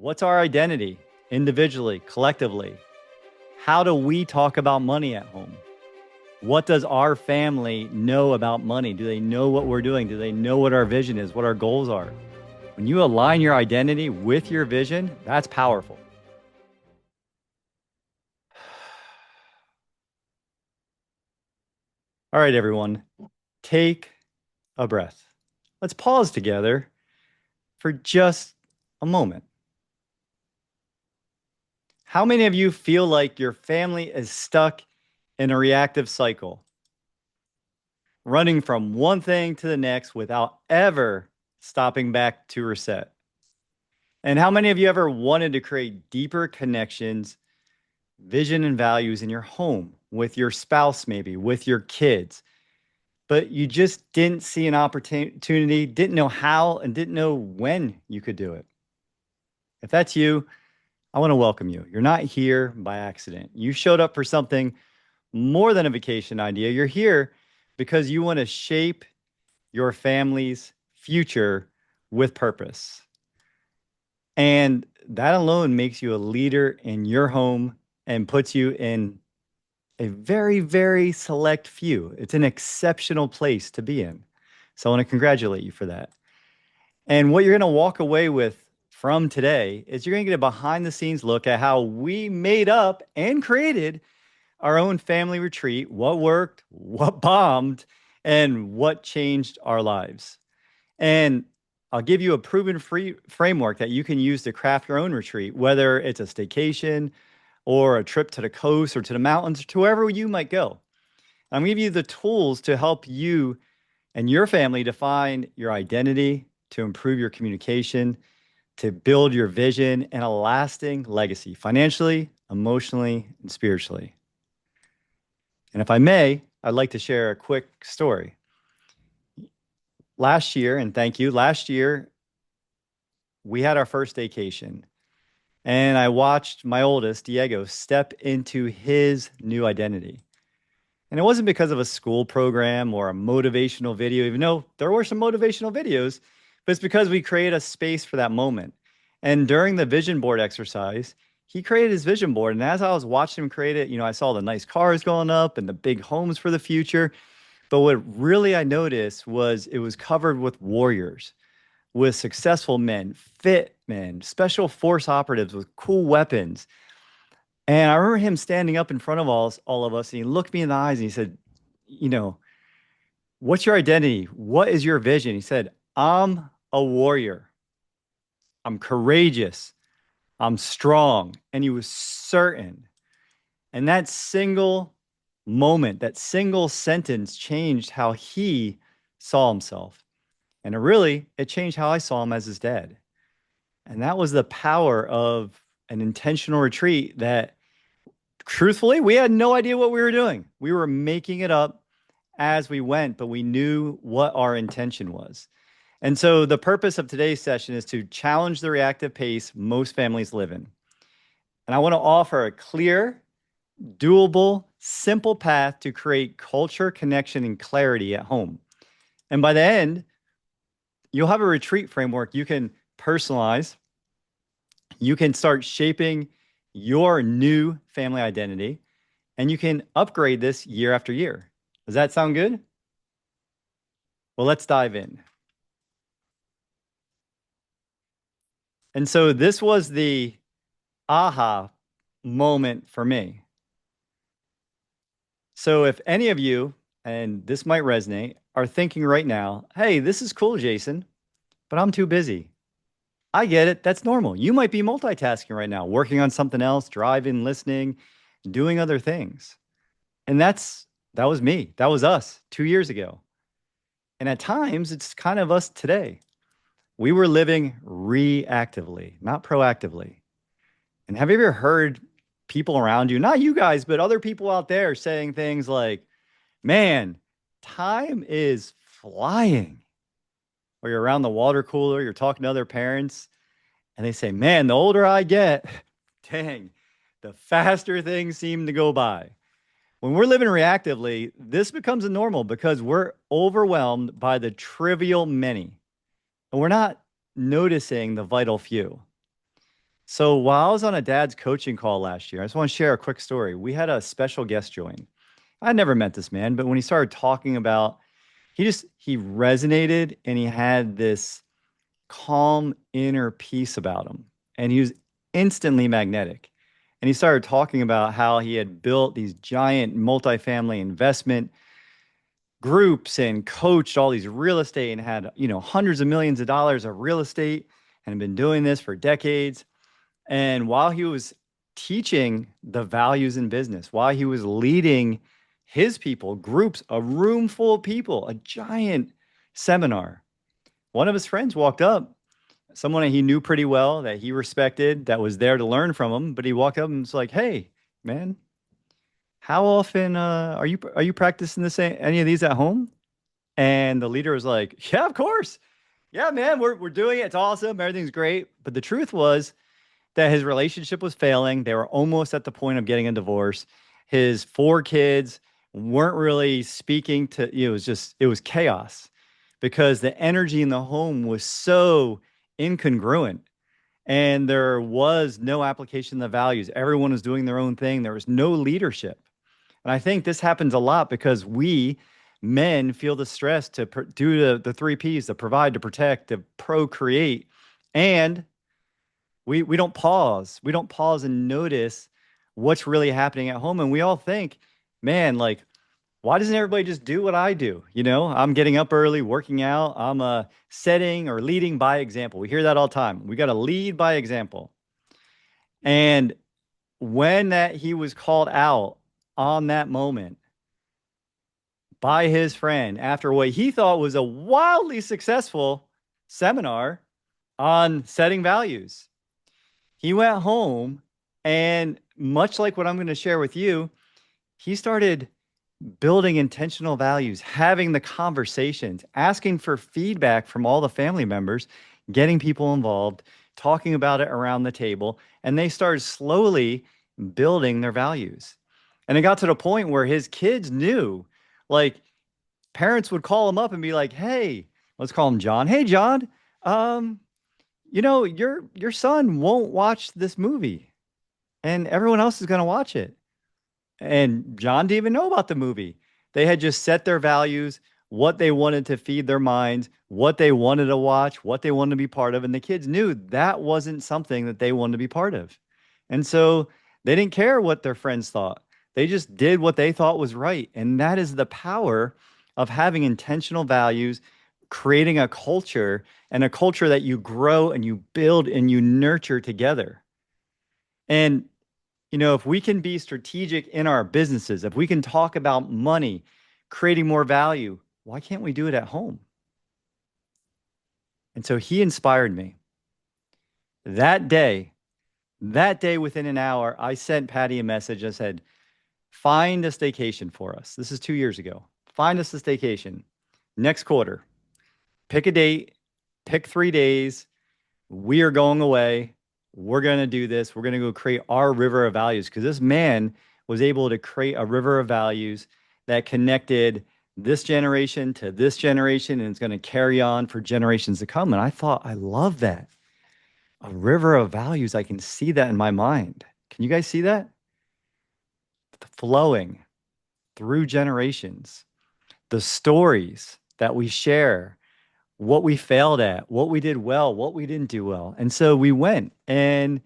What's our identity individually, collectively? How do we talk about money at home? What does our family know about money? Do they know what we're doing? Do they know what our vision is, what our goals are? When you align your identity with your vision, that's powerful. All right, everyone, take a breath. Let's pause together for just a moment. How many of you feel like your family is stuck in a reactive cycle, running from one thing to the next without ever stopping back to reset? And how many of you ever wanted to create deeper connections, vision, and values in your home, with your spouse, maybe with your kids, but you just didn't see an opportunity, didn't know how, and didn't know when you could do it? If that's you, I want to welcome you. You're not here by accident. You showed up for something more than a vacation idea. You're here because you want to shape your family's future with purpose. And that alone makes you a leader in your home and puts you in a very, very select few. It's an exceptional place to be in. So I want to congratulate you for that. And what you're going to walk away with from today is you're going to get a behind the scenes look at how we made up and created our own family retreat, what worked, what bombed, and what changed our lives. And I'll give you a proven free framework that you can use to craft your own retreat, whether it's a staycation or a trip to the coast or to the mountains or to wherever you might go. I'm going to give you the tools to help you and your family define your identity, to improve your communication, to build your vision and a lasting legacy, financially, emotionally, and spiritually. And if I may, I'd like to share a quick story. Last year, and thank you, last year, we had our first vacation. And I watched my oldest, Diego, step into his new identity. And it wasn't because of a school program or a motivational video, even though there were some motivational videos, but it's because we created a space for that moment. And during the vision board exercise, he created his vision board. And as I was watching him create it, I saw the nice cars going up and the big homes for the future. But what really I noticed was it was covered with warriors, with successful men, fit men, special force operatives with cool weapons. And I remember him standing up in front of all of us, and he looked me in the eyes and he said, what's your identity? What is your vision? He said, I'm a warrior. I'm courageous. I'm strong. And he was certain. And that single moment, that single sentence changed how he saw himself. And it changed how I saw him as his dad. And that was the power of an intentional retreat that, truthfully, we had no idea what we were doing. We were making it up as we went, but we knew what our intention was. And so the purpose of today's session is to challenge the reactive pace most families live in. And I want to offer a clear, doable, simple path to create culture, connection, and clarity at home. And by the end, you'll have a retreat framework you can personalize. You can start shaping your new family identity, and you can upgrade this year after year. Does that sound good? Well, let's dive in. And so this was the aha moment for me. So if any of you, and this might resonate, are thinking right now, hey, this is cool, Jason, but I'm too busy. I get it. That's normal. You might be multitasking right now, working on something else, driving, listening, doing other things. And that was me. That was us 2 years ago. And at times, it's kind of us today. We were living reactively, not proactively. And have you ever heard people around you, not you guys, but other people out there saying things like, man, time is flying? Or you're around the water cooler, you're talking to other parents, and they say, man, the older I get, dang, the faster things seem to go by. When we're living reactively, this becomes a normal because we're overwhelmed by the trivial many, and we're not noticing the vital few. So while I was on a dad's coaching call last year, I just want to share a quick story. We had a special guest join. I never met this man, but when he started talking about, he resonated and he had this calm inner peace about him. And he was instantly magnetic. And he started talking about how he had built these giant multifamily investment groups and coached all these real estate and had, hundreds of millions of dollars of real estate and had been doing this for decades. And while he was teaching the values in business, while he was leading his people, groups, a room full of people, a giant seminar, one of his friends walked up, someone that he knew pretty well, that he respected, that was there to learn from him. But he walked up and was like, "Hey, man, how often are you practicing any of these at home?" And the leader was like, "Yeah, of course. Yeah, man, we're doing it. It's awesome. Everything's great." But the truth was that his relationship was failing. They were almost at the point of getting a divorce. His four kids weren't really speaking to, it was chaos because the energy in the home was so incongruent and there was no application of the values. Everyone was doing their own thing. There was no leadership. And I think this happens a lot because we men feel the stress to do the three P's, to provide, to protect, to procreate. And we don't pause. We don't pause and notice what's really happening at home. And we all think, man, like, why doesn't everybody just do what I do? I'm getting up early, working out. I'm setting or leading by example. We hear that all the time. We got to lead by example. And when that he was called out on that moment by his friend after what he thought was a wildly successful seminar on setting values, he went home and much like what I'm going to share with you, he started building intentional values, having the conversations, asking for feedback from all the family members, getting people involved, talking about it around the table, and they started slowly building their values. And it got to the point where his kids knew, like parents would call him up and be like, "Hey, let's call him John. Hey, John, um, your son won't watch this movie and everyone else is going to watch it." And John didn't even know about the movie. They had just set their values, what they wanted to feed their minds, what they wanted to watch, what they wanted to be part of. And the kids knew that wasn't something that they wanted to be part of. And so they didn't care what their friends thought. They just did what they thought was right. And that is the power of having intentional values, creating a culture, and a culture that you grow and you build and you nurture together. And if we can be strategic in our businesses, if we can talk about money, creating more value, why can't we do it at home? And so he inspired me. That day, within an hour, I sent Patty a message. I said, "Find a staycation for us." This is 2 years ago. "Find us a staycation next quarter. Pick a date, pick 3 days. We are going away. We're going to do this. We're going to go create our river of values." Because this man was able to create a river of values that connected this generation to this generation, and it's going to carry on for generations to come. And I thought, I love that. A river of values. I can see that in my mind. Can you guys see that? Flowing through generations. The stories that we share, what we failed at, what we did well, what we didn't do well. And so we went and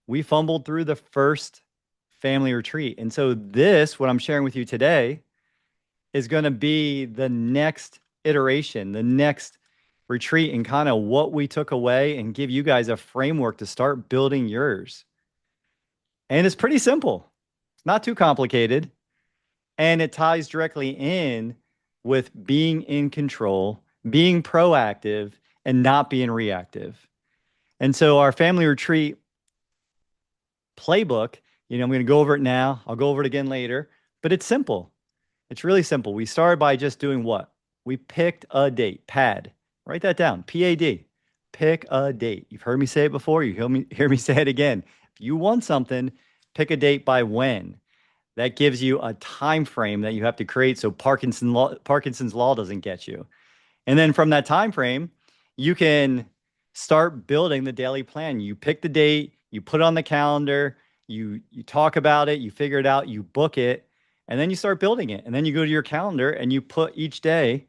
we fumbled through the first family retreat. And so what I'm sharing with you today, is going to be the next iteration, the next retreat, and kind of what we took away and give you guys a framework to start building yours. And it's pretty simple. It's not too complicated. And it ties directly in with being in control, being proactive, and not being reactive. And so our family retreat playbook, I'm going to go over it now. I'll go over it again later, but it's simple. It's really simple. We started by just doing what? We picked a date. PAD. Write that down. PAD. Pick a date. You've heard me say it before. You hear me say it again. If you want something, pick a date by when. That gives you a time frame that you have to create so Parkinson's law doesn't get you. And then from that time frame, you can start building the daily plan. You pick the date, you put it on the calendar, you talk about it, you figure it out, you book it, and then you start building it. And then you go to your calendar and you put each day,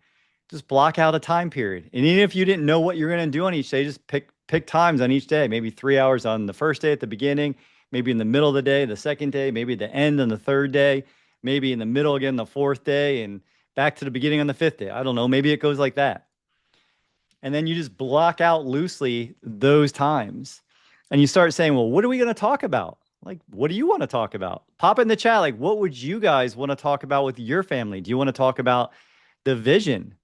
just block out a time period. And even if you didn't know what you're going to do on each day, just pick times on each day. Maybe 3 hours on the first day at the beginning, maybe in the middle of the day, the second day, maybe at the end on the third day, maybe in the middle again the fourth day, and back to the beginning on the fifth day. I don't know. Maybe it goes like that. And then you just block out loosely those times. And you start saying, well, what are we going to talk about? Like, what do you want to talk about? Pop in the chat. Like, what would you guys want to talk about with your family? Do you want to talk about the vision?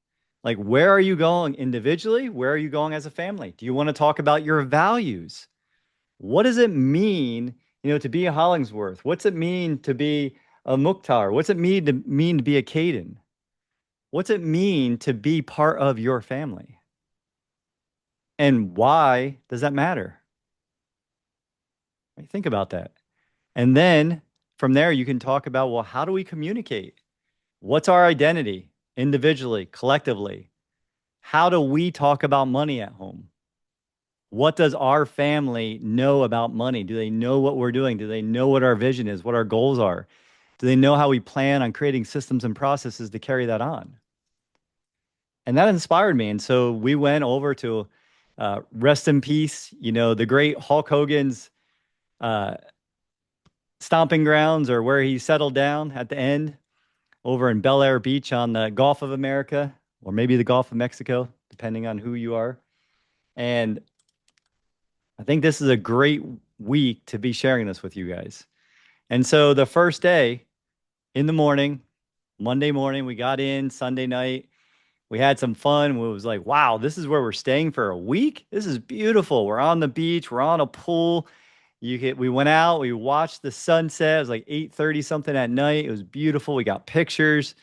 Like, where are you going individually? Where are you going as a family? Do you want to talk about your values? What does it mean, to be a Hollingsworth? What's it mean to be a Mukhtar? What's it mean to be a Caden? What's it mean to be part of your family? And why does that matter? Right? Think about that. And then from there, you can talk about, well, how do we communicate? What's our identity individually, collectively? How do we talk about money at home? What does our family know about money? Do they know what we're doing? Do they know what our vision is, what our goals are? Do they know how we plan on creating systems and processes to carry that on? And that inspired me. And so we went over to rest in peace, the great Hulk Hogan's uh, stomping grounds, or where he settled down at the end over in Bel Air Beach on the Gulf of America, or maybe the Gulf of Mexico, depending on who you are. And I think this is a great week to be sharing this with you guys. And so the first day in the morning, Monday morning, we got in. Sunday night, we had some fun. It was like, wow, this is where we're staying for a week. This is beautiful. We're on the beach. We're on a pool. We went out. We watched the sunset. It was like 8:30 something at night. It was beautiful. We got pictures.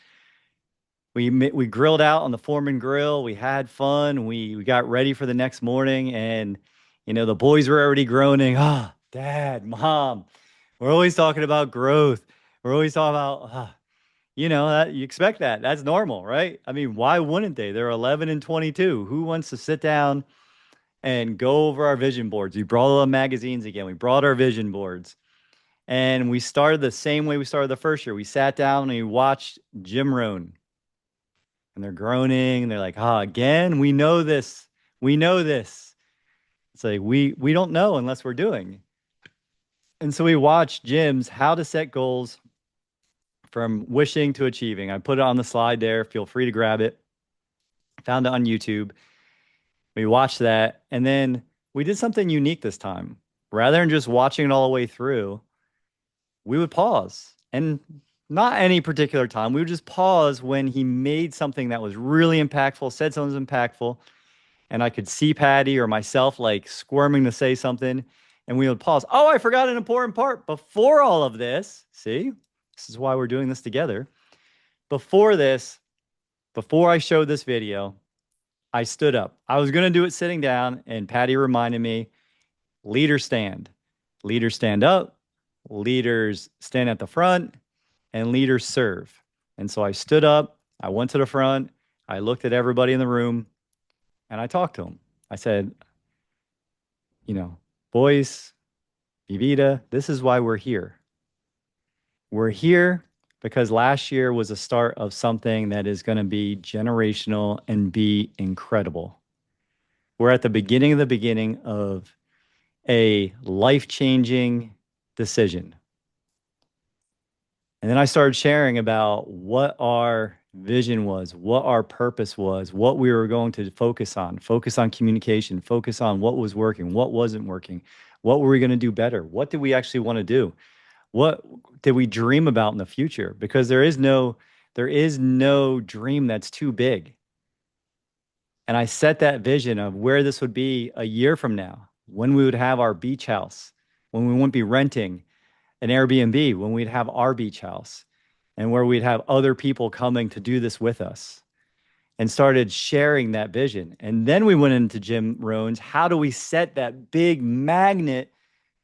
We grilled out on the Foreman grill. We had fun. We got ready for the next morning, and the boys were already groaning. Ah, oh, Dad, Mom, we're always talking about growth. We're always talking about, that you expect that. That's normal, right? I mean, why wouldn't they? They're 11 and 22. Who wants to sit down and go over our vision boards? We brought all the magazines again. We brought our vision boards, and we started the same way we started the first year. We sat down and we watched Jim Rohn. And they're groaning, and they're like, again, we know this. We know this. It's like, we don't know unless we're doing. And so we watched Jim's How to Set Goals from Wishing to Achieving. I put it on the slide there. Feel free to grab it. Found it on YouTube. We watched that. And then we did something unique this time. Rather than just watching it all the way through, we would pause. And not any particular time. We would just pause when he made something that was really impactful, said something impactful, and I could see Patty or myself like squirming to say something, and we would pause. Oh, I forgot an important part. Before all of this, see, this is why we're doing this together. Before I showed this video, I stood up. I was going to do it sitting down, and Patty reminded me, leaders stand. Leaders stand up. Leaders stand at the front. And leaders serve. And so I stood up, I went to the front, I looked at everybody in the room, and I talked to them. I said, boys, Vivita, this is why we're here. We're here because last year was the start of something that is going to be generational and be incredible. We're at the beginning of a life-changing decision. And then I started sharing about what our vision was, what our purpose was, what we were going to focus on communication, focus on what was working, what wasn't working, what were we going to do better, what did we actually want to do, what did we dream about in the future? Because there is no dream that's too big. And I set that vision of where this would be a year from now, when we would have our beach house, when we wouldn't be renting an Airbnb, when we'd have our beach house, and where we'd have other people coming to do this with us, and started sharing that vision. And then we went into Jim Rohn's, how do we set that big magnet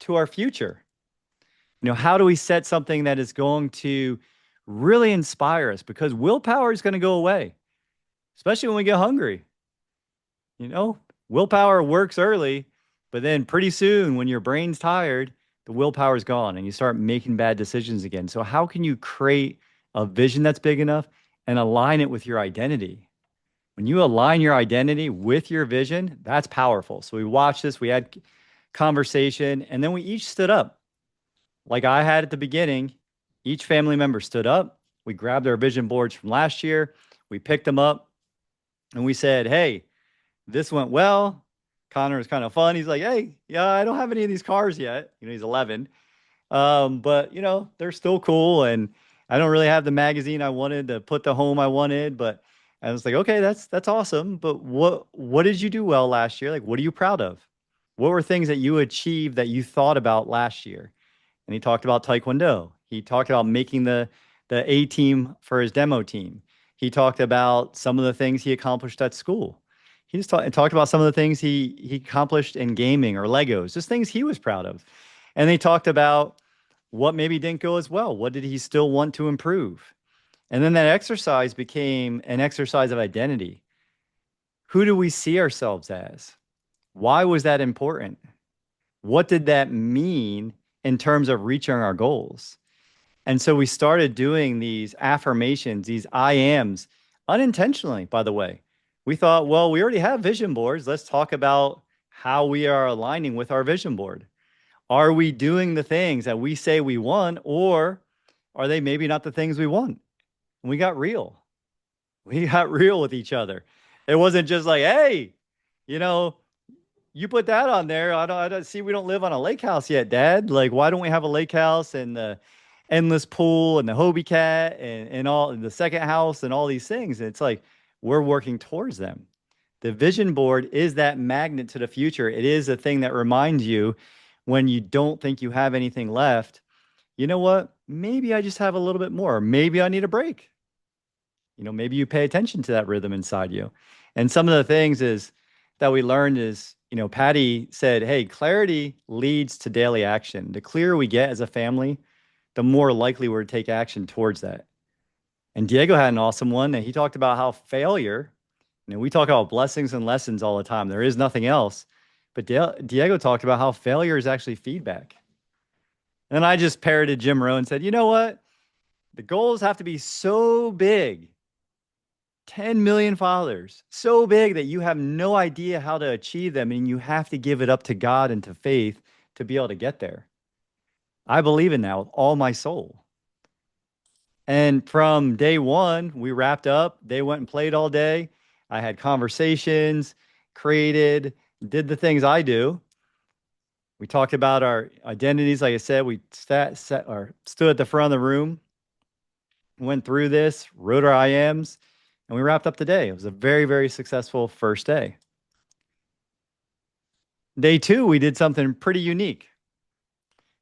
to our future? How do we set something that is going to really inspire us? Because willpower is going to go away, especially when we get hungry. Willpower works early, But then pretty soon, when your brain's tired, the willpower's gone and you start making bad decisions again. So, how can you create a vision that's big enough and align it with your identity? When you align your identity with your vision, that's powerful. So, we watched this, we had conversation, and then we each stood up. Like I had at the beginning, each family member stood up. We grabbed our vision boards from last year, we picked them up, and we said, hey, this went well. Connor was kind of fun. He's like, hey, yeah, I don't have any of these cars yet. He's 11. But they're still cool. And I don't really have the magazine I wanted to put the home I wanted, but I was like, okay, that's awesome. But what did you do well last year? Like, what are you proud of? What were things that you achieved that you thought about last year? And he talked about Taekwondo. He talked about making the A team for his demo team. He talked about some of the things he accomplished at school. He just talked about some of the things he accomplished in gaming or Legos, just things he was proud of. And they talked about what maybe didn't go as well. What did he still want to improve? And then that exercise became an exercise of identity. Who do we see ourselves as? Why was that important? What did that mean in terms of reaching our goals? And so we started doing these affirmations, these I ams, unintentionally, by the way. We thought, well, we already have vision boards. Let's talk about how we are aligning with our vision board. Are we doing the things that we say we want, or are they maybe not the things we want? And we got real. We got real with each other. It wasn't just like, hey, you know, you put that on there. I don't see. We don't live on a lake house yet, Dad. Like, why don't we have a lake house and the endless pool and the Hobie cat and all and the second house and all these things? And it's like we're working towards them. The vision board is that magnet to the future. It is a thing that reminds you when you don't think you have anything left. You know what? Maybe I just have a little bit more. Maybe I need a break. Maybe you pay attention to that rhythm inside you. And some of the things is that we learned is, Patty said, hey, clarity leads to daily action. The clearer we get as a family, the more likely we're to take action towards that. And Diego had an awesome one that he talked about how failure, we talk about blessings and lessons all the time. There is nothing else. But Diego talked about how failure is actually feedback. And then I just parroted Jim Rohn and said, you know what? The goals have to be so big, 10 million followers, so big that you have no idea how to achieve them. And you have to give it up to God and to faith to be able to get there. I believe in that with all my soul. And from day one, we wrapped up. They went and played all day. I had conversations, created, did the things I do. We talked about our identities. Like I said, we stood at the front of the room, went through this, wrote our IMs, and we wrapped up the day. It was a very, very successful first day. Day two, we did something pretty unique,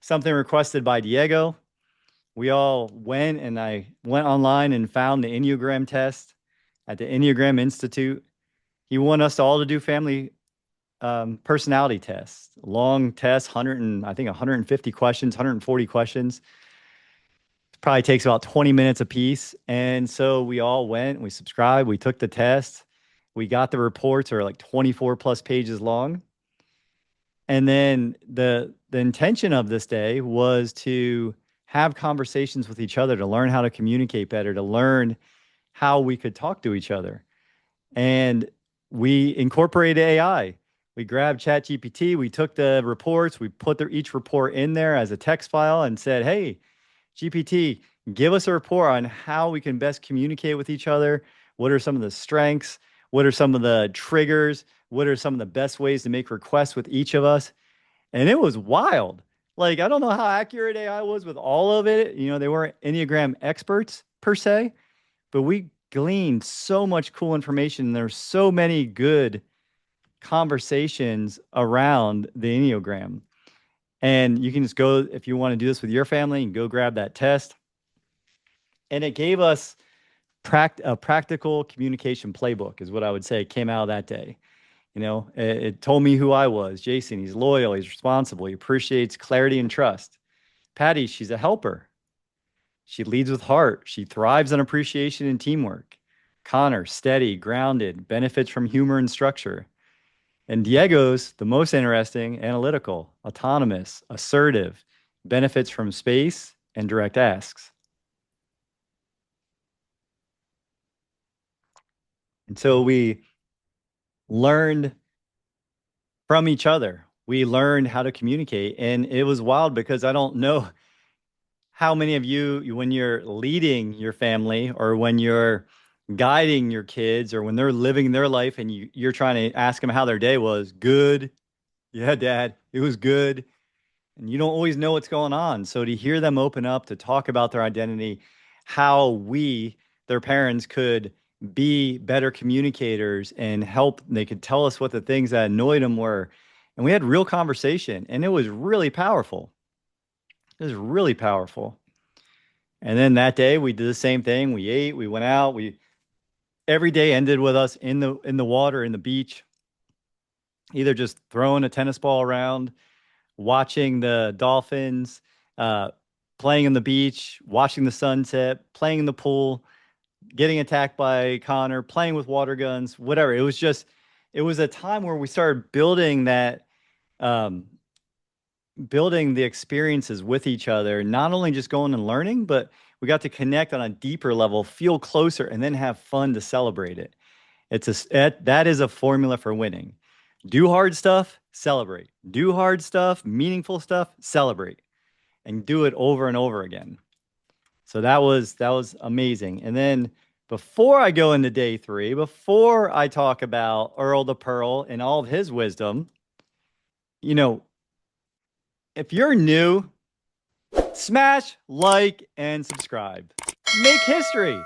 something requested by Diego. We all went, and I went online and found the Enneagram test at the Enneagram Institute. He wanted us all to do family personality tests, long tests, I think 150 questions, 140 questions. It probably takes about 20 minutes a piece. And so we all went, we subscribed, we took the test, we got the reports are like 24 plus pages long. And then the intention of this day was to have conversations with each other, to learn how to communicate better, to learn how we could talk to each other. And we incorporated AI. We grabbed ChatGPT, we took the reports, we put each report in there as a text file and said, hey, GPT, give us a report on how we can best communicate with each other. What are some of the strengths? What are some of the triggers? What are some of the best ways to make requests with each of us? And it was wild. Like, I don't know how accurate AI was with all of it. They weren't Enneagram experts per se, but we gleaned so much cool information. There's so many good conversations around the Enneagram. And you can just go, if you want to do this with your family, and go grab that test. And it gave us a practical communication playbook, is what I would say came out of that day. It told me who I was. Jason, he's loyal, he's responsible, he appreciates clarity and trust. Patty, she's a helper. She leads with heart. She thrives on appreciation and teamwork. Connor, steady, grounded, benefits from humor and structure. And Diego's the most interesting, analytical, autonomous, assertive, benefits from space, and direct asks. And so we learned from each other. We learned how to communicate. And it was wild because I don't know how many of you, when you're leading your family or when you're guiding your kids or when they're living their life and you're trying to ask them how their day was, good. Yeah, dad, it was good. And you don't always know what's going on. So to hear them open up to talk about their identity, how we, their parents, could be better communicators and help, they could tell us what the things that annoyed them were. And we had real conversation and it was really powerful. It was really powerful. And then that day we did the same thing. We ate, we went out, we every day ended with us in the water, in the beach, either just throwing a tennis ball around, watching the dolphins, uh, playing on the beach, watching the sunset, playing in the pool, getting attacked by Connor, playing with water guns, whatever. It was a time where we started building that, um, building the experiences with each other, not only just going and learning, but we got to connect on a deeper level, feel closer, and then have fun to celebrate it. That is a formula for winning. Do hard stuff, celebrate. Do hard stuff, meaningful stuff, celebrate, and do it over and over again. So that was amazing. And then before I go into day three, before I talk about Earl the Pearl and all of his wisdom, you know, if you're new, smash like and subscribe. Make history.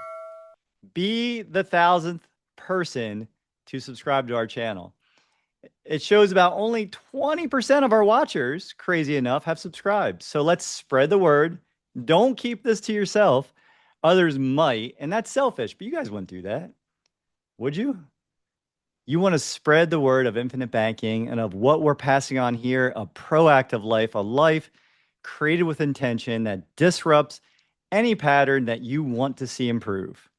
Be the 1,000th person to subscribe to our channel. It shows about only 20% of our watchers, crazy enough, have subscribed. So let's spread the word. Don't keep this to yourself. Others might, and that's selfish, but you guys wouldn't do that. Would you? You want to spread the word of infinite banking and of what we're passing on here, a proactive life, a life created with intention that disrupts any pattern that you want to see improve.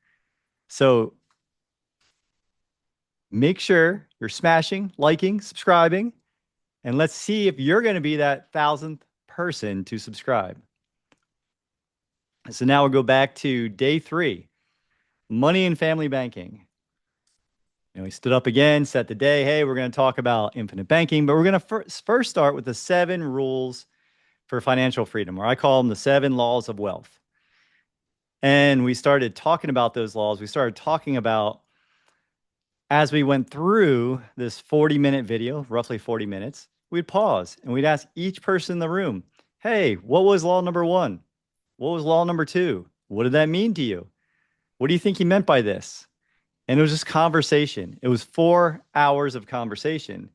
So make sure you're smashing, liking, subscribing, and let's see if you're going to be that 1,000th person to subscribe. So now we'll go back to day three, money and family banking. We stood up again, set the day. Hey, we're going to talk about infinite banking, but we're going to first start with the 7 rules for financial freedom, or I call them the 7 laws of wealth. And we started talking about those laws. We started talking about, as we went through this 40-minute video, roughly 40 minutes, we'd pause and we'd ask each person in the room, hey, what was law number 1? What was law number 2? What did that mean to you? What do you think he meant by this? And it was just conversation. It was 4 hours of conversation.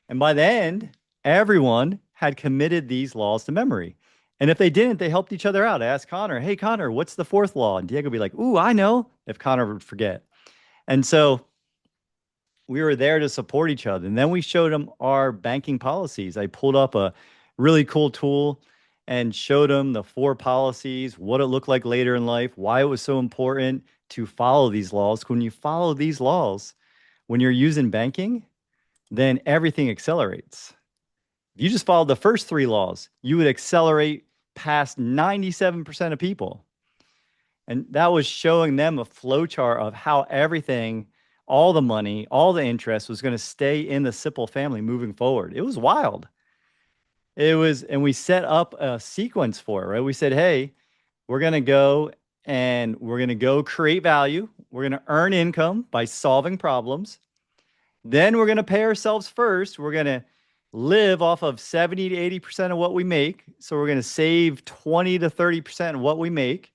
And by the end, everyone had committed these laws to memory. And if they didn't, they helped each other out. I asked Connor, hey, Connor, what's the 4th law? And Diego would be like, ooh, I know, if Connor would forget. And so we were there to support each other. And then we showed them our banking policies. I pulled up a really cool tool and showed them the 4 policies, what it looked like later in life, why it was so important to follow these laws. When you follow these laws, when you're using banking, then everything accelerates. If you just followed the first 3 laws, you would accelerate past 97% of people. And that was showing them a flow chart of how everything, all the money, all the interest was going to stay in the Sipple family moving forward. It was wild. It was, and we set up a sequence for it, right? We said, hey, we're going to go and we're going to go create value. We're going to earn income by solving problems. Then we're going to pay ourselves first. We're going to live off of 70 to 80% of what we make. So we're going to save 20 to 30% of what we make.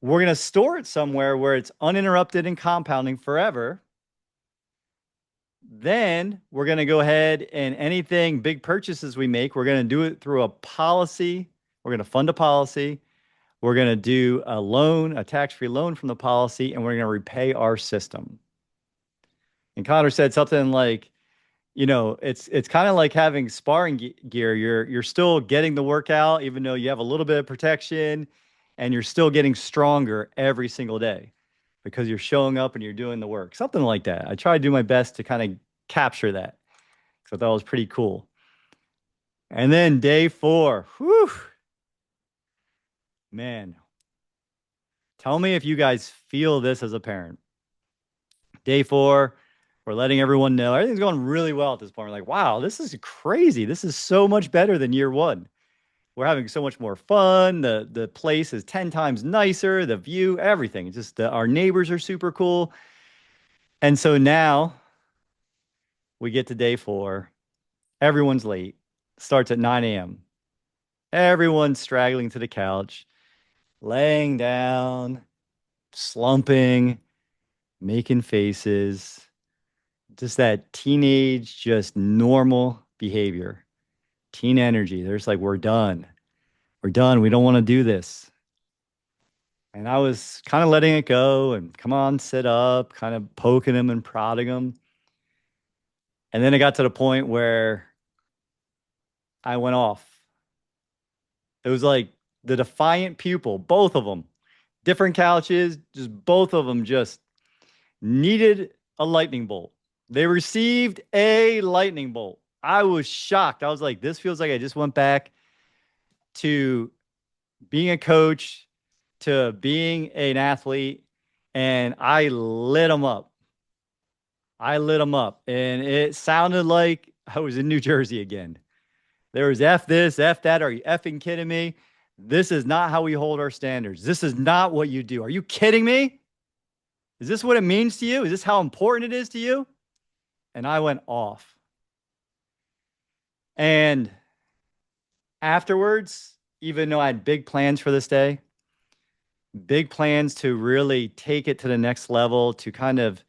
We're going to store it somewhere where it's uninterrupted and compounding forever. Then we're going to go ahead and anything big purchases we make, we're going to do it through a policy. We're going to fund a policy. We're going to do a loan, a tax-free loan from the policy, and we're going to repay our system. And Connor said something like, it's kind of like having sparring gear. You're still getting the workout, even though you have a little bit of protection, and you're still getting stronger every single day because you're showing up and you're doing the work. Something like that. I try to do my best to kind of capture that. So that was pretty cool. And then day 4, whew, man, tell me if you guys feel this as a parent. Day 4, we're letting everyone know everything's going really well at this point. We're like, wow, this is crazy. This is so much better than year 1. We're having so much more fun. The place is 10 times nicer, the view, everything. It's just our neighbors are super cool. And so now we get to day 4. Everyone's late. Starts at 9 a.m. Everyone's straggling to the couch, laying down, slumping, making faces. Just that teenage, just normal behavior. Teen energy. There's like, we're done. We're done. We don't want to do this. And I was kind of letting it go and come on, sit up, kind of poking him and prodding him. And then it got to the point where I went off. It was like the defiant pupil, both of them, different couches, just both of them just needed a lightning bolt. They received a lightning bolt. I was shocked. I was like, this feels like I just went back to being a coach, to being an athlete, and I lit them up. I lit them up, and it sounded like I was in New Jersey again. There was F this, F that. Are you effing kidding me? This is not how we hold our standards. This is not what you do. Are you kidding me? Is this what it means to you? Is this how important it is to you? And I went off. And afterwards, even though I had big plans for this day, big plans to really take it to the next level, to kind of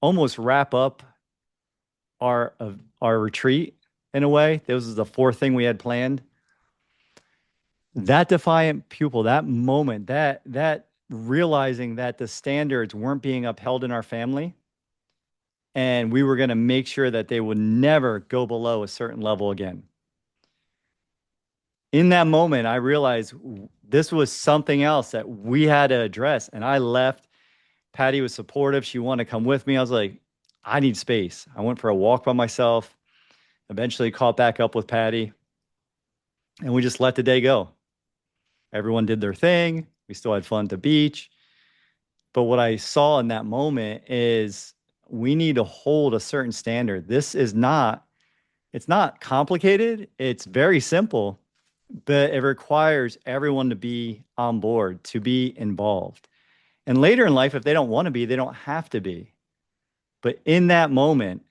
almost wrap up our retreat in a way. This was the 4th thing we had planned. That defiant pupil, that moment, that realizing that the standards weren't being upheld in our family, and we were going to make sure that they would never go below a certain level again. In that moment, I realized this was something else that we had to address. And I left. Patty was supportive. She wanted to come with me. I was like, I need space. I went for a walk by myself, eventually caught back up with Patty, and we just let the day go. Everyone did their thing. We still had fun at the beach. But what I saw in that moment is we need to hold a certain standard. It's not complicated. It's very simple, but it requires everyone to be on board, to be involved. And later in life, if they don't want to be, they don't have to be. But in that moment,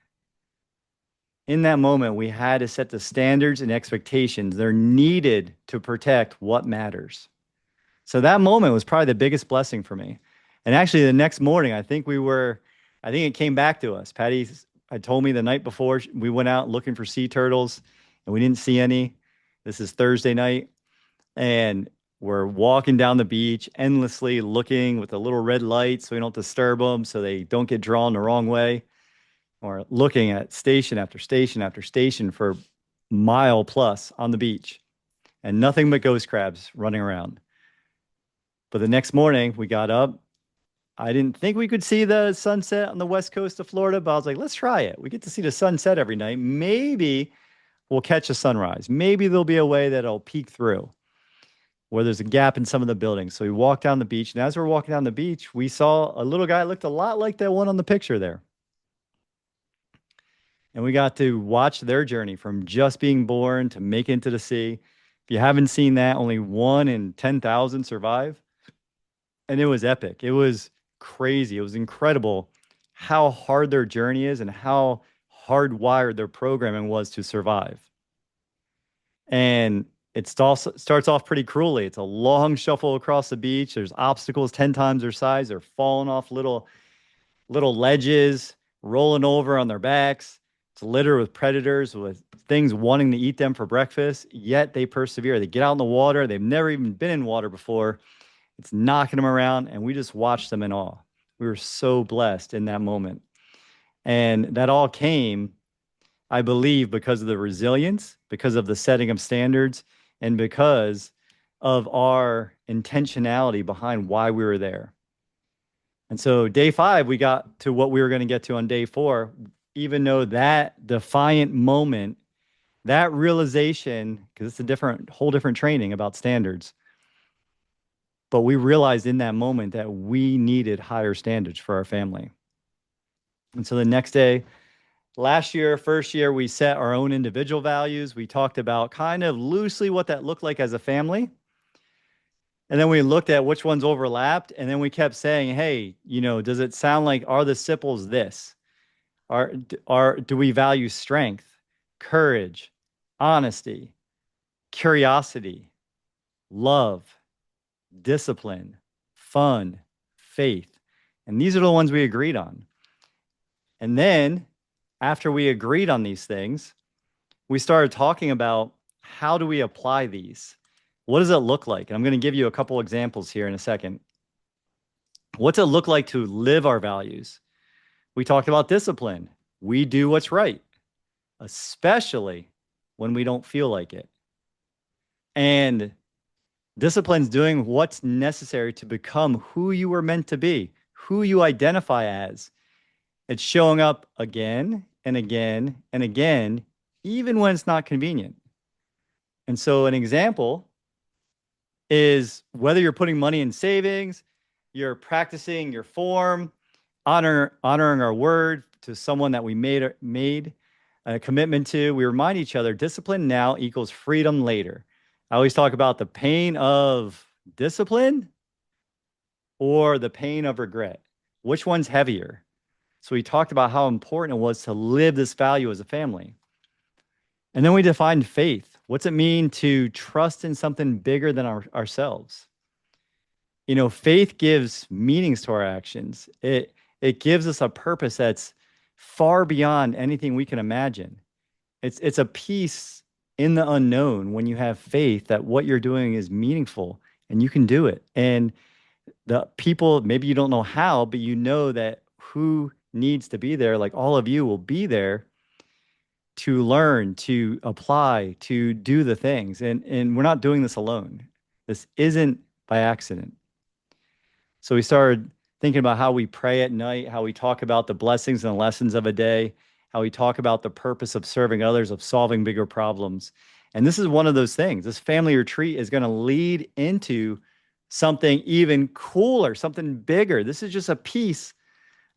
we had to set the standards and expectations. They're needed to protect what matters. So that moment was probably the biggest blessing for me. And actually, the next morning, I think it came back to us. Patty had told me the night before we went out looking for sea turtles, and we didn't see any. This is Thursday night, and we're walking down the beach endlessly looking with a little red light so we don't disturb them, so they don't get drawn the wrong way. Or looking at station after station after station for mile plus on the beach, and nothing but ghost crabs running around. But the next morning we got up. I didn't think we could see the sunset on the west coast of Florida, but I was like, let's try it. We get to see the sunset every night. Maybe we'll catch a sunrise. Maybe there'll be a way that it'll peek through where there's a gap in some of the buildings. So we walked down the beach, and as we're walking down the beach, we saw a little guy that looked a lot like that one on the picture there. And we got to watch their journey from just being born to make it into the sea. If you haven't seen that, only 1 in 10,000 survive. And it was epic. It was crazy. It was incredible how hard their journey is and how hardwired their programming was to survive. And it starts off pretty cruelly. It's a long shuffle across the beach. There's obstacles 10 times their size. They're falling off little ledges, rolling over on their backs. It's littered with predators, with things wanting to eat them for breakfast, yet they persevere. They get out in the water. They've never even been in water before. It's knocking them around, and we just watched them in awe. We were so blessed in that moment. And that all came, I believe, because of the resilience, because of the setting of standards, and because of our intentionality behind why we were there. And so day 5, we got to what we were going to get to on day 4. even though that defiant moment, that realization, because it's a whole different training about standards, but we realized in that moment that we needed higher standards for our family. And so the next day, last year, first year, we set our own individual values. We talked about kind of loosely what that looked like as a family. And then we looked at which ones overlapped. And then we kept saying, hey, does it sound like, are the Sipples this? Do we value strength, courage, honesty, curiosity, love, discipline, fun, faith? And these are the ones we agreed on. And then after we agreed on these things, we started talking about how do we apply these? What does it look like? And I'm going to give you a couple examples here in a second. What's it look like to live our values? We talked about discipline. We do what's right, especially when we don't feel like it. And discipline's doing what's necessary to become who you were meant to be, who you identify as. It's showing up again and again and again, even when it's not convenient. And so an example is whether you're putting money in savings, you're practicing your form, honoring our word to someone that we made a commitment to. We remind each other discipline now equals freedom later. I always talk about the pain of discipline or the pain of regret. Which one's heavier? So we talked about how important it was to live this value as a family. And then we defined faith. What's it mean to trust in something bigger than ourselves? Faith gives meanings to our actions. It gives us a purpose that's far beyond anything we can imagine. It's a peace in the unknown when you have faith that what you're doing is meaningful and you can do it. And the people, maybe you don't know how, but you know that who needs to be there, like all of you will be there to learn, to apply, to do the things. And we're not doing this alone. This isn't by accident. So we started thinking about how we pray at night, how we talk about the blessings and lessons of a day, how we talk about the purpose of serving others, of solving bigger problems. And this is one of those things. This family retreat is going to lead into something even cooler, something bigger. This is just a piece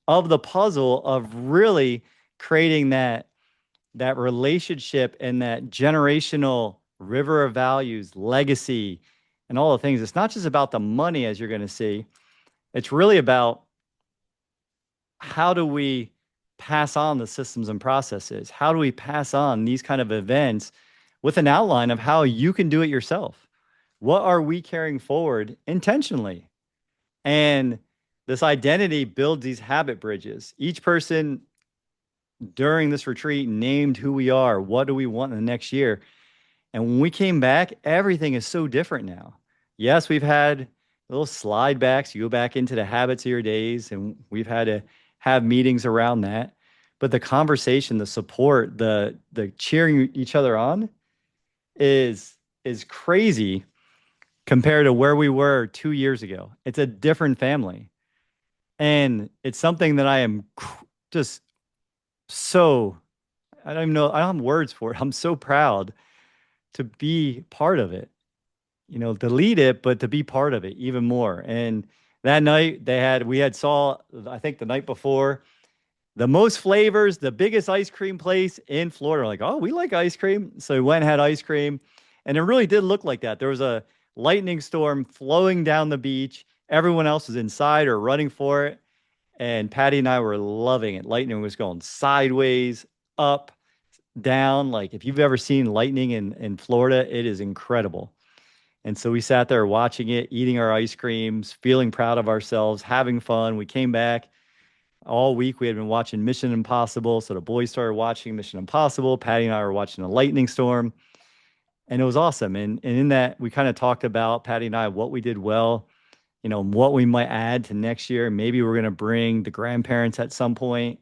of the puzzle of really creating that relationship and that generational river of values, legacy, and all the things. It's not just about the money, as you're going to see. It's really about how do we pass on the systems and processes? How do we pass on these kind of events with an outline of how you can do it yourself? What are we carrying forward intentionally? And this identity builds these habit bridges. Each person during this retreat named who we are. What do we want in the next year? And when we came back, everything is so different now. Yes, we've had little slide backs. You go back into the habits of your days, and we've had to have meetings around that. But the conversation, the support, the cheering each other on is crazy compared to where we were 2 years ago. It's a different family. And it's something that I am just so, I don't even know, I don't have words for it. I'm so proud to be part of it, to lead it, but to be part of it even more. And that night we had saw, I think the night before, the most flavors, the biggest ice cream place in Florida. Like, oh, we like ice cream. So we went and had ice cream. And it really did look like that. There was a lightning storm flowing down the beach. Everyone else was inside or running for it. And Patty and I were loving it. Lightning was going sideways, up, down. Like if you've ever seen lightning in Florida, it is incredible. And so we sat there watching it, eating our ice creams, feeling proud of ourselves, having fun. We came back all week. We had been watching Mission Impossible. So the boys started watching Mission Impossible. Patty and I were watching a lightning storm. And it was awesome. And in that, we kind of talked about, Patty and I, what we did well, what we might add to next year. Maybe we're going to bring the grandparents at some point.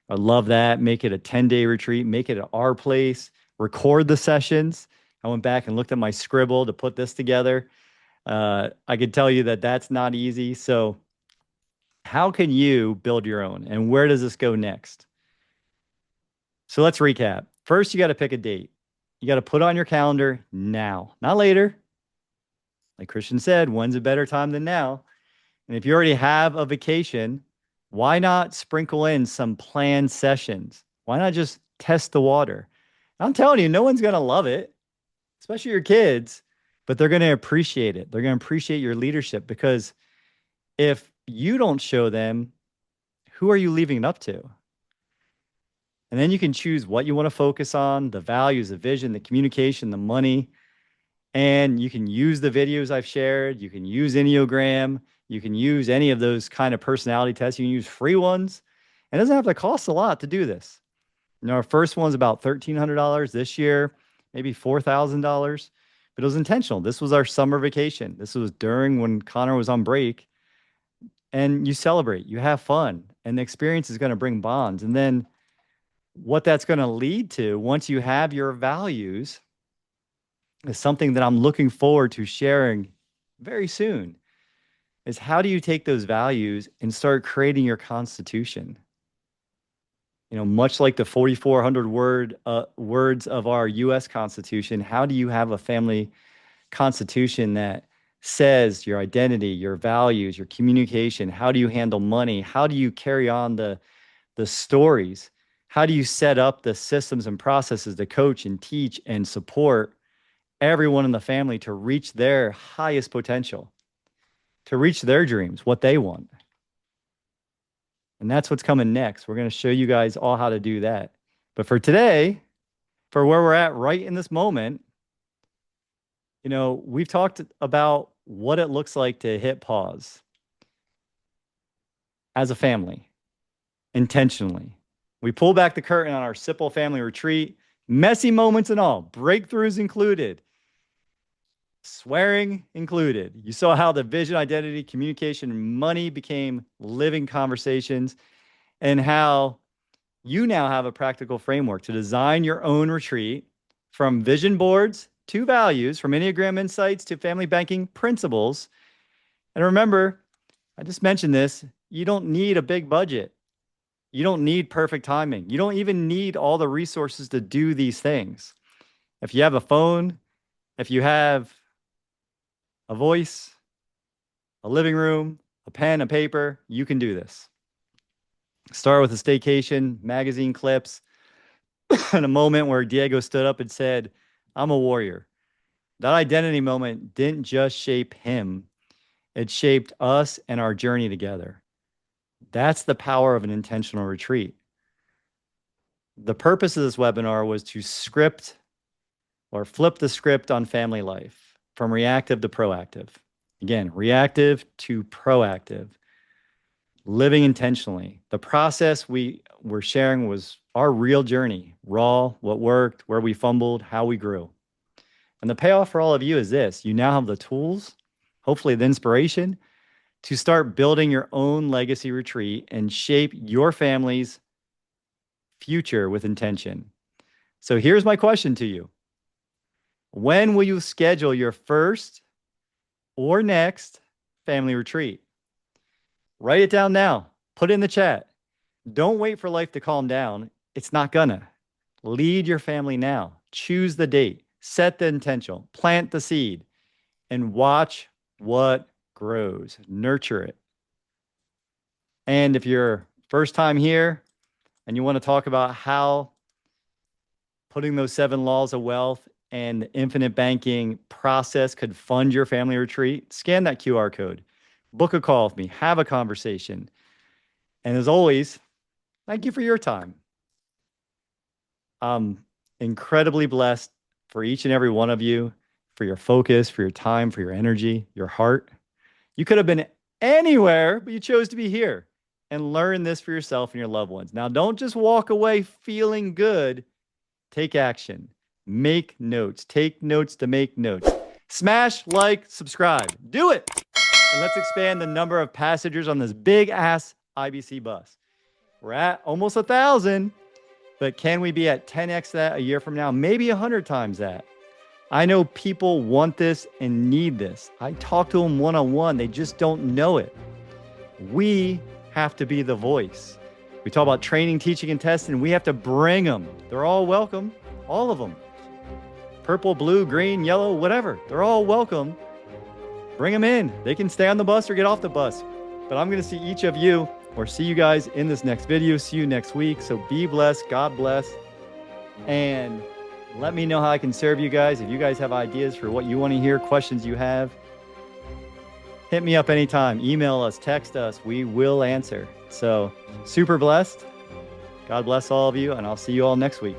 I love that. Make it a 10-day retreat. Make it at our place. Record the sessions. I went back and looked at my scribble to put this together. I could tell you that that's not easy. So how can you build your own? And where does this go next? So let's recap. First, you got to pick a date. You got to put on your calendar now, not later. Like Christian said, when's a better time than now? And if you already have a vacation, why not sprinkle in some planned sessions? Why not just test the water? I'm telling you, no one's going to love it, especially your kids, but they're going to appreciate it. They're going to appreciate your leadership because if you don't show them, who are you leaving it up to? And then you can choose what you want to focus on, the values, the vision, the communication, the money. And you can use the videos I've shared. You can use Enneagram. You can use any of those kind of personality tests. You can use free ones. And it doesn't have to cost a lot to do this. Our first one's about $1,300 this year, maybe $4,000, but it was intentional. This was our summer vacation. This was during when Connor was on break. And you celebrate, you have fun, and the experience is going to bring bonds. And then what that's going to lead to once you have your values is something that I'm looking forward to sharing very soon is how do you take those values and start creating your constitution? Much like the 4,400 words of our U.S. Constitution, how do you have a family constitution that says your identity, your values, your communication? How do you handle money? How do you carry on the stories? How do you set up the systems and processes to coach and teach and support everyone in the family to reach their highest potential, to reach their dreams, what they want? And that's what's coming next. We're going to show you guys all how to do that. But for today, for where we're at right in this moment, we've talked about what it looks like to hit pause as a family, intentionally. We pull back the curtain on our Sipple family retreat, messy moments and all, breakthroughs included, swearing included. You saw how the vision, identity, communication, and money became living conversations, and how you now have a practical framework to design your own retreat from vision boards to values, from Enneagram insights to family banking principles. And remember, I just mentioned this, you don't need a big budget. You don't need perfect timing. You don't even need all the resources to do these things. If you have a phone, if you have a voice, a living room, a pen, a paper, you can do this. Start with a staycation, magazine clips, and a moment where Diego stood up and said, I'm a warrior. That identity moment didn't just shape him. It shaped us and our journey together. That's the power of an intentional retreat. The purpose of this webinar was to script or flip the script on family life from reactive to proactive. Again, reactive to proactive, living intentionally. The process we were sharing was our real journey, raw, what worked, where we fumbled, how we grew. And the payoff for all of you is this. You now have the tools, hopefully the inspiration, to start building your own legacy retreat and shape your family's future with intention. So here's my question to you. When will you schedule your first or next family retreat? Write it down now. Put it in the chat. Don't wait for life to calm down. It's not gonna. Lead your family now. Choose the date. Set the intention. Plant the seed. And watch what grows. Nurture it. And if you're first time here and you want to talk about how putting those 7 laws of wealth and the infinite banking process could fund your family retreat, scan that QR code. Book a call with me. Have a conversation. And as always, thank you for your time. I'm incredibly blessed for each and every one of you, for your focus, for your time, for your energy, your heart. You could have been anywhere, but you chose to be here and learn this for yourself and your loved ones. Now, don't just walk away feeling good. Take action. Make notes. Take notes to make notes. Smash, like, subscribe. Do it. And let's expand the number of passengers on this big ass IBC bus. We're at almost 1,000, but can we be at 10x that a year from now? Maybe 100 times that. I know people want this and need this. I talk to them one-on-one. They just don't know it. We have to be the voice. We talk about training, teaching, and testing. We have to bring them. They're all welcome, all of them. Purple, blue, green, yellow, whatever. They're all welcome. Bring them in. They can stay on the bus or get off the bus. But I'm going to see each of you or see you guys in this next video. See you next week. So be blessed. God bless. And let me know how I can serve you guys. If you guys have ideas for what you want to hear, questions you have, hit me up anytime. Email us, text us. We will answer. So super blessed. God bless all of you. And I'll see you all next week.